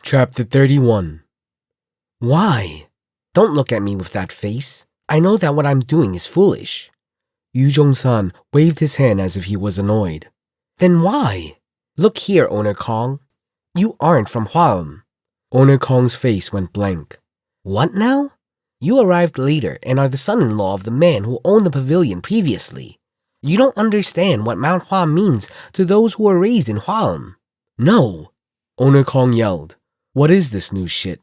Chapter 31. Why? Don't look at me with that face. I know that what I'm doing is foolish. Yu Jong-san waved his hand as if he was annoyed. Then why? Look here, Owner Kong. You aren't from Hwaum. Owner Kong's face went blank. What now? You arrived later and are the son-in-law of the man who owned the pavilion previously. You don't understand what Mount Hua means to those who were raised in Hwaum. No! Owner Kong yelled. What is this new shit?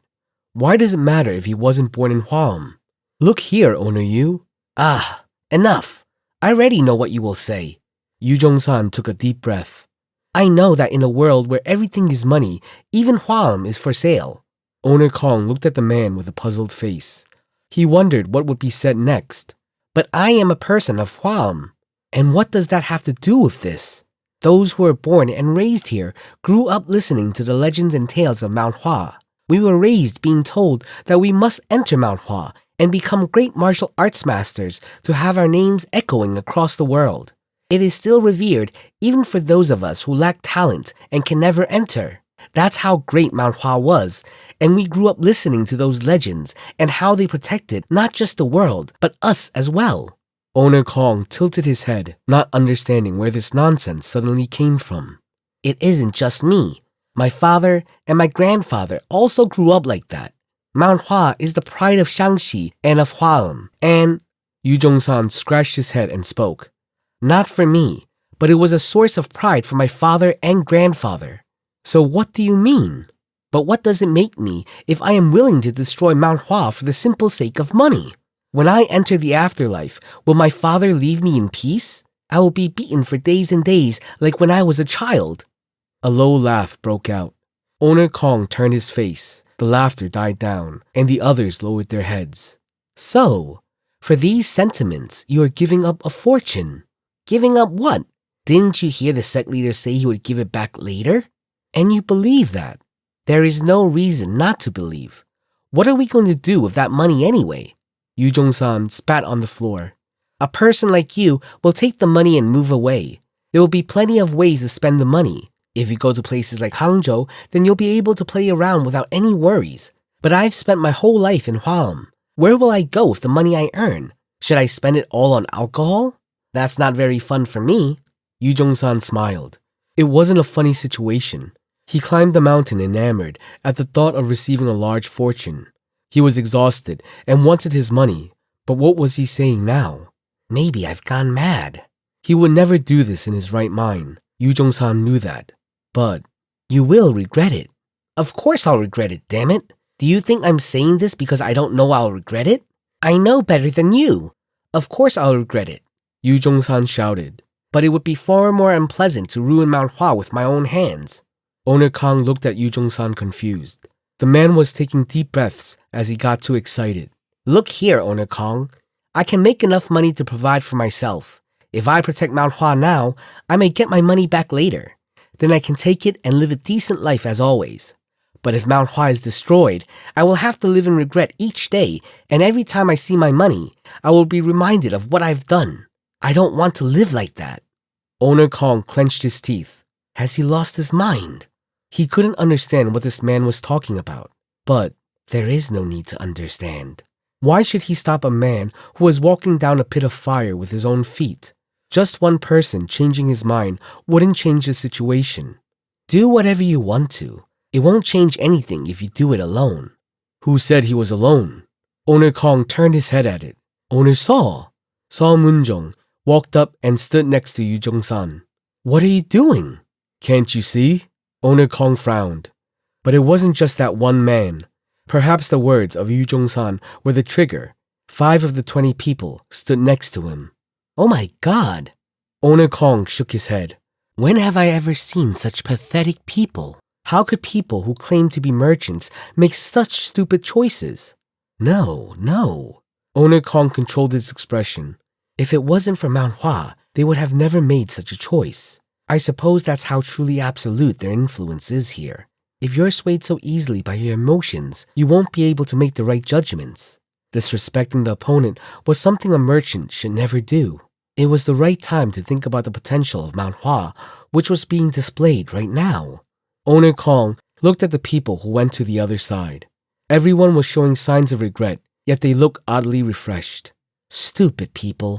Why does it matter if he wasn't born in Hwaum? Look here, Owner Yu. Ah, enough. I already know what you will say. Yu Jong-san took a deep breath. I know that in a world where everything is money, even Hwaum is for sale. Owner Kong looked at the man with a puzzled face. He wondered what would be said next. But I am a person of Hwaum. And what does that have to do with this? Those who were born and raised here grew up listening to the legends and tales of Mount Hua. We were raised being told that we must enter Mount Hua and become great martial arts masters to have our names echoing across the world. It is still revered even for those of us who lack talent and can never enter. That's how great Mount Hua was, and we grew up listening to those legends and how they protected not just the world, but us as well. Owner Kong tilted his head, not understanding where this nonsense suddenly came from. It isn't just me. My father and my grandfather also grew up like that. Mount Hua is the pride of Shaanxi and of Hwaum, and Yu Jong-san scratched his head and spoke. Not for me, but it was a source of pride for my father and grandfather. So what do you mean? But what does it make me if I am willing to destroy Mount Hua for the simple sake of money? When I enter the afterlife, will my father leave me in peace? I will be beaten for days and days like when I was a child. A low laugh broke out. Owner Kong turned his face. The laughter died down, and the others lowered their heads. So, for these sentiments, you are giving up a fortune. Giving up what? Didn't you hear the sect leader say he would give it back later? And you believe that. There is no reason not to believe. What are we going to do with that money anyway? Yu Jong-san spat on the floor. A person like you will take the money and move away. There will be plenty of ways to spend the money. If you go to places like Hangzhou, then you'll be able to play around without any worries. But I've spent my whole life in Hwaum. Where will I go with the money I earn? Should I spend it all on alcohol? That's not very fun for me. Yu Jong-san smiled. It wasn't a funny situation. He climbed the mountain enamored at the thought of receiving a large fortune. He was exhausted and wanted his money, but what was he saying now? Maybe I've gone mad. He would never do this in his right mind. Yu Jong-san knew that. But you will regret it. Of course I'll regret it, damn it. Do you think I'm saying this because I don't know I'll regret it? I know better than you. Of course I'll regret it. Yu Jong-san shouted. But it would be far more unpleasant to ruin Mount Hua with my own hands. Owner Kong looked at Yu Jong-san confused. The man was taking deep breaths as he got too excited. Look here, Owner Kong. I can make enough money to provide for myself. If I protect Mount Hua now, I may get my money back later. Then I can take it and live a decent life as always. But if Mount Hua is destroyed, I will have to live in regret each day, and every time I see my money, I will be reminded of what I've done. I don't want to live like that. Owner Kong clenched his teeth. Has he lost his mind? He couldn't understand what this man was talking about. But there is no need to understand. Why should he stop a man who was walking down a pit of fire with his own feet? Just one person changing his mind wouldn't change the situation. Do whatever you want to. It won't change anything if you do it alone. Who said he was alone? Owner Kong turned his head at it. Owner Saw Moonjong walked up and stood next to Yu Jong-san. What are you doing? Can't you see? Owner Kong frowned. But it wasn't just that one man. Perhaps the words of Yu Jong-san were the trigger. 5 of the 20 people stood next to him. Oh my God! Owner Kong shook his head. When have I ever seen such pathetic people? How could people who claim to be merchants make such stupid choices? No. Owner Kong controlled his expression. If it wasn't for Mount Hua, they would have never made such a choice. I suppose that's how truly absolute their influence is here. If you're swayed so easily by your emotions, you won't be able to make the right judgments. Disrespecting the opponent was something a merchant should never do. It was the right time to think about the potential of Mount Hua, which was being displayed right now. Owner Kong looked at the people who went to the other side. Everyone was showing signs of regret, yet they looked oddly refreshed. Stupid people.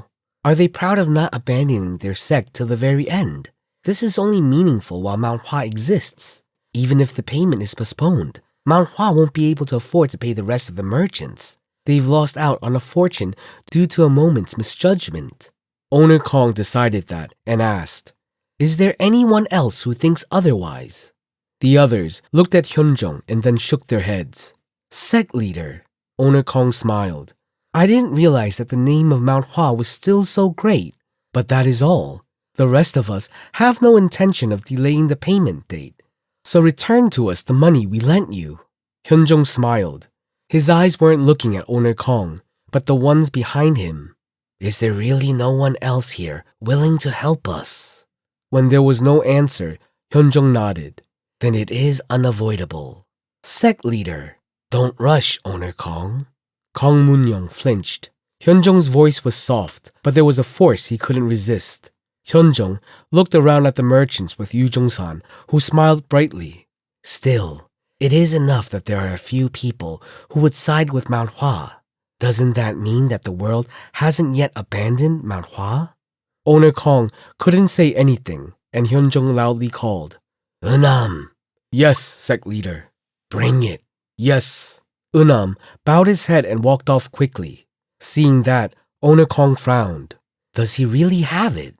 Are they proud of not abandoning their sect till the very end? This is only meaningful while Mount Hua exists. Even if the payment is postponed, Mount Hua won't be able to afford to pay the rest of the merchants. They've lost out on a fortune due to a moment's misjudgment. Owner Kong decided that and asked, "Is there anyone else who thinks otherwise?" The others looked at Hyunjong and then shook their heads. "Sect leader," Owner Kong smiled. "I didn't realize that the name of Mount Hua was still so great, but that is all. The rest of us have no intention of delaying the payment date, so return to us the money we lent you." Hyunjong smiled. His eyes weren't looking at Owner Kong, but the ones behind him. "Is there really no one else here willing to help us?" When there was no answer, Hyunjong nodded. "Then it is unavoidable. Sect leader, don't rush, Owner Kong." Kong Moon-young flinched. Hyunjong's voice was soft, but there was a force he couldn't resist. Hyunjong looked around at the merchants with Yu Jong-san, who smiled brightly. "Still, it is enough that there are a few people who would side with Mount Hua. Doesn't that mean that the world hasn't yet abandoned Mount Hua?" Owner Kong couldn't say anything, and Hyunjong loudly called, "Eunam." "Yes, sect leader." "Bring it." "Yes." Eunam bowed his head and walked off quickly. Seeing that, Owner Kong frowned. Does he really have it?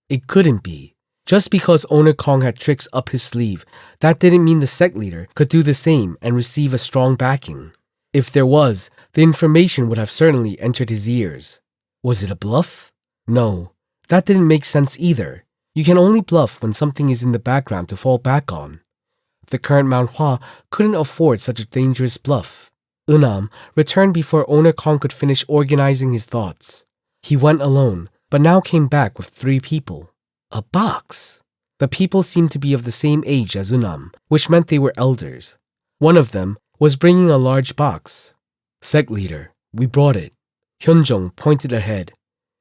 It couldn't be. Just because Owner Kong had tricks up his sleeve, that didn't mean the sect leader could do the same and receive a strong backing. If there was, the information would have certainly entered his ears. Was it a bluff? No, that didn't make sense either. You can only bluff when something is in the background to fall back on. The current Mount Hua couldn't afford such a dangerous bluff. Eunam returned before Owner Kong could finish organizing his thoughts. He went alone, but now came back with 3 people. A box. The people seemed to be of the same age as Eunam, which meant they were elders. One of them was bringing a large box. "Sect leader, we brought it." Hyunjong pointed ahead.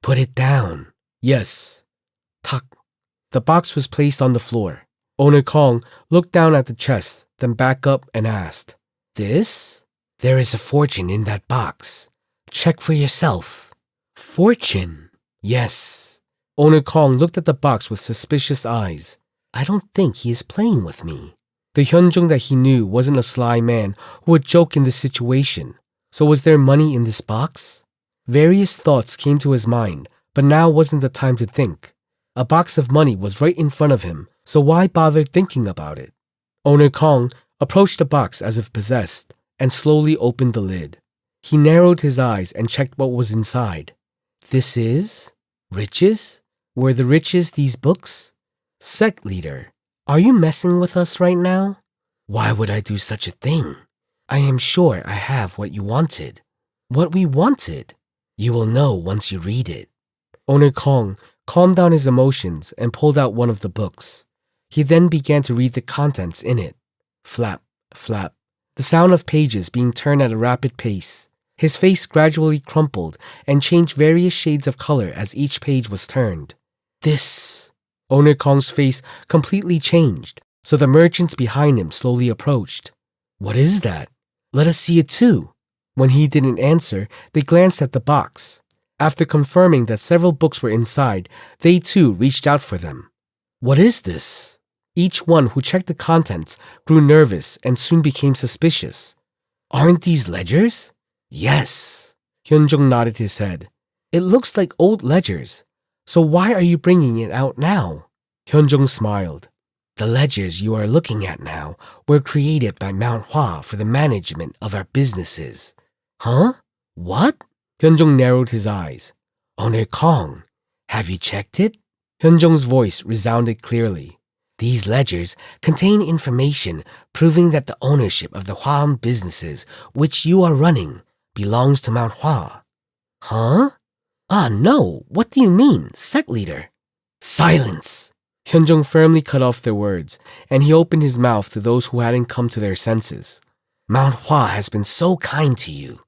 "Put it down." "Yes." Tuck. The box was placed on the floor. Owner Kong looked down at the chest, then back up and asked, "This?" "There is a fortune in that box. Check for yourself." "Fortune?" "Yes." Owner Kong looked at the box with suspicious eyes. "I don't think he is playing with me." The Hyunjong that he knew wasn't a sly man who would joke in this situation. So was there money in this box? Various thoughts came to his mind, but now wasn't the time to think. A box of money was right in front of him, so why bother thinking about it? Owner Kong approached the box as if possessed and slowly opened the lid. He narrowed his eyes and checked what was inside. This is? Riches? Were the riches these books? Sect leader, are you messing with us right now? Why would I do such a thing? I am sure I have what you wanted. What we wanted? You will know once you read it. Owner Kong calmed down his emotions and pulled out one of the books. He then began to read the contents in it. Flap, flap. The sound of pages being turned at a rapid pace. His face gradually crumpled and changed various shades of color as each page was turned. This. Owner Kong's face completely changed, so the merchants behind him slowly approached. What is that? Let us see it too. When he didn't answer, they glanced at the box. After confirming that several books were inside, they too reached out for them. What is this? Each one who checked the contents grew nervous and soon became suspicious. Aren't these ledgers? Yes. Hyunjong nodded his head. It looks like old ledgers. So why are you bringing it out now? Hyunjong smiled. The ledgers you are looking at now were created by Mount Hua for the management of our businesses. Huh? What? Hyunjong narrowed his eyes. Owner Kong, have you checked it? Hyunjong's voice resounded clearly. These ledgers contain information proving that the ownership of the Hua businesses which you are running belongs to Mount Hua. Huh? Ah, no. What do you mean, sect leader? Silence! Hyunjong firmly cut off their words, and he opened his mouth to those who hadn't come to their senses. Mount Hua has been so kind to you,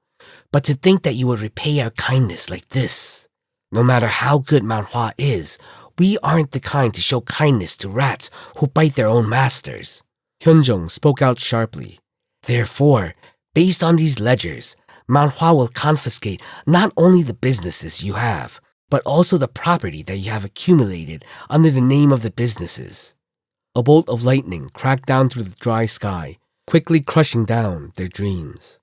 but to think that you would repay our kindness like this. No matter how good Mount Hua is, we aren't the kind to show kindness to rats who bite their own masters. Hyunjong spoke out sharply. Therefore, based on these ledgers, Mount Hua will confiscate not only the businesses you have, but also the property that you have accumulated under the name of the businesses. A bolt of lightning cracked down through the dry sky, quickly crushing down their dreams.